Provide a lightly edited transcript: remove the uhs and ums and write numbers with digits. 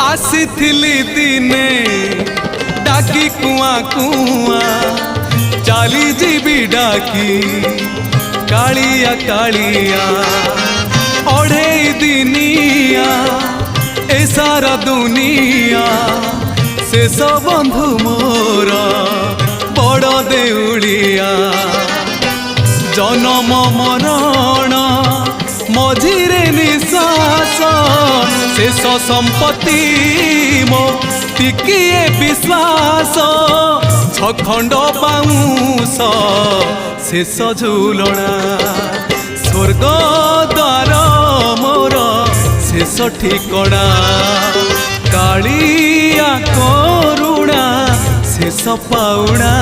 आसीथिली दिने डाकी कुआ कुआ चाली जीवी डाकी कालिया कालिया ओढ़े दिनिया ए सारा दुनिया शेष बंधु मोर बड़ देउलिया जन्म मरण मझिरे निश्वास शेष संपत्ति मो टिकिए विश्वास छखंड बाउंस शेष झुलना स्वर्ग द्वार मोर शेष ठिकणा कालिया करुणा शेष पाउणा।